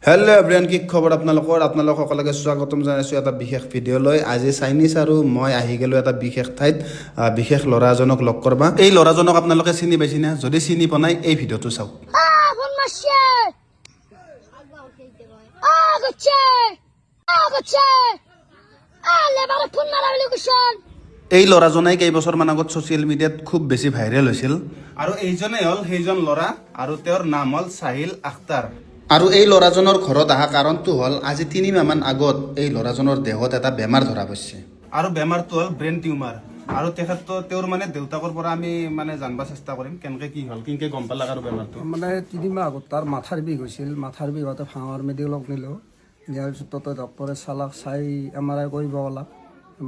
Hello' everyone, কি খবৰ আপোনালোক সকলোকে স্বাগতম জনাইছোঁ এটা বিশেষ ভিডিঅ'লৈ। আজি চাইনিজ আৰু মই আহি গ'লোঁ এটা বিশেষ ঠাইত, বিশেষ ল'ৰা এজনক লগ কৰবা। এই ল'ৰাজনক আপোনালোকে চিনি পাইছে না? যদি চিনি পোৱা নাই এই ভিডিঅ'টো চাওক। এই ল'ৰাজনে কেইবছৰমান আগত ছ'চিয়েল মিডিয়াত খুব বেছি ভাইৰেল হৈছিল আৰু এইজনেই হ'ল সেইজন ল'ৰা আৰু তেওঁৰ নাম হ'ল চাহিল আখতাৰ। আৰু এই ল'ৰাজনৰ ঘৰত অহা কাৰণটো হ'ল আজি 3 মাহমান আগত এই ল'ৰাজনৰ দেহত এটা বেমাৰ ধৰা পৰিছে আৰু বেমাৰটো হ'ল ব্ৰেইন টিউমাৰ। আৰু তেওঁৰ মানে দেউতাকৰ পৰা আমি মানে জানিব চেষ্টা কৰিম কেনেকৈ কি হ'ল, কেনেকৈ গম পালাক আৰু বেমাৰটো। মানে 3 মাহ আগত তাৰ মাথাৰ বিষ হৈছিল। মাথাৰ বিষ হওঁতে ভাঙৰ মেডিকেলক নিলোঁ। নিয়াৰ পিছত তাতে ডক্টৰে চালাক, চাই MRI কৰিব ক'লাক।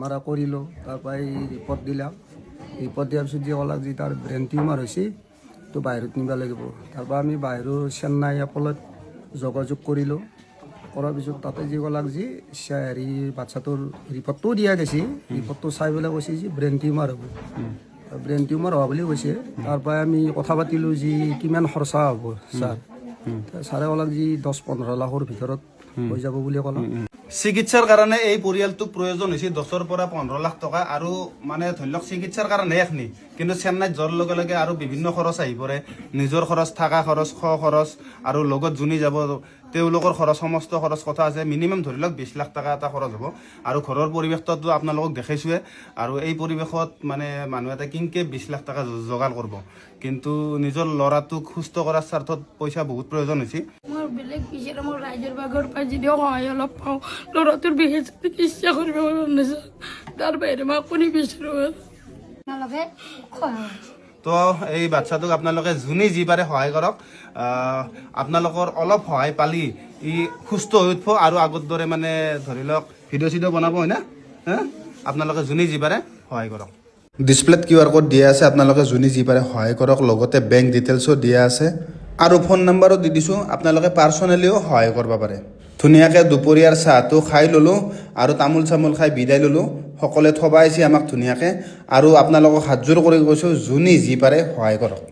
MRI কৰিলোঁ, তাৰপৰা ৰিপৰ্ট দিলাক। ৰিপৰ্ট দিয়াৰ পিছত যি ক'লাক যি তাৰ ব্ৰেইন টিউমাৰ হৈছে, তো বাহিৰত নিব লাগিব। তাৰপৰা আমি বাহিৰৰ চেন্নাই এপলত যোগাযোগ কৰিলোঁ। কৰাৰ পিছত তাতে যি ক'লাক যি বাচ্ছাটোৰ ৰিপৰ্টটোও দিয়া গৈছে। ৰিপৰ্টটো চাই পেলাই কৈছে যি ব্ৰেইন টিউমাৰ হ'ব। ব্ৰেইন টিউমাৰ হোৱা বুলি কৈছে। তাৰপৰা আমি কথা পাতিলোঁ যি কিমান খৰচা হ'ব ছাৰ। ছাৰে ক'লাক যি 10-15 লাখৰ ভিতৰত হৈ যাব বুলি ক'লাক। চিকিৎসাৰ কাৰণে এই পৰিয়ালটোক প্ৰয়োজন হৈছে 10 পৰা 15 লাখ টকা। আৰু মানে ধৰি লওক চিকিৎসাৰ কাৰণে এখনি, কিন্তু চেন্নাইত যোৱাৰ লগে লগে আৰু বিভিন্ন খৰচ আহি পৰে। নিজৰ খৰচ, থকা খৰচ, খৰচ আৰু লগত যোনে যাব তেওঁলোকৰ খৰচ, সমস্ত খৰচ কথা আছে। মিনিমাম ধৰি লওক 20 লাখ টকা এটা খৰচ হ'ব। আৰু ঘৰৰ পৰিৱেশটো আপোনালোকক দেখাইছোৱে। আৰু এই পৰিৱেশত মানে মানুহ এটা কেনেকৈ 20 লাখ টকা যোগাৰ কৰিব, কিন্তু নিজৰ ল'ৰাটোক সুস্থ কৰাৰ স্বাৰ্থত পইচা বহুত প্ৰয়োজন হৈছে। মোৰ বেলেগ বিচাৰে, মোৰ ৰাইজৰ ভাগৰ পৰা যদিও সহায় অলপ পাওঁ, ল'ৰাটোৰ বিশেষ চিকিৎসা কৰিব পাৰিছে। তাৰ বাহিৰে মই কোনে বিচাৰোঁ তো এই বাচ্ছাটোক আপোনালোকে যোনে যি পাৰে সহায় কৰক। আপোনালোকৰ অলপ সহায় পালি ই সুস্থ হৈ উঠিব আৰু আগৰ দৰে মানে ধৰি লওক ভিডিঅ' বনাব, হয় না? আপোনালোকে যোনে যি পাৰে সহায় কৰক। ডিছপ্লেত QR কোড দিয়া আছে, আপোনালোকে যোনে যি পাৰে সহায় কৰক। লগতে বেংক ডিটেইলছো দিয়া আছে আৰু ফোন নাম্বাৰো দি দিছোঁ, আপোনালোকে পাৰ্চনেলিও সহায় কৰিব পাৰে। ধুনীয়াকৈ দুপৰীয়াৰ চাহটো খাই ল'লোঁ আৰু তামোল চামোল খাই বিদায় ল'লোঁ। সকলোৱে থবাইছে আমাক ধুনীয়াকৈ। আৰু আপোনালোকক হাতযোৰ কৰি কৈছোঁ, যোনে যি পাৰে সহায় কৰক।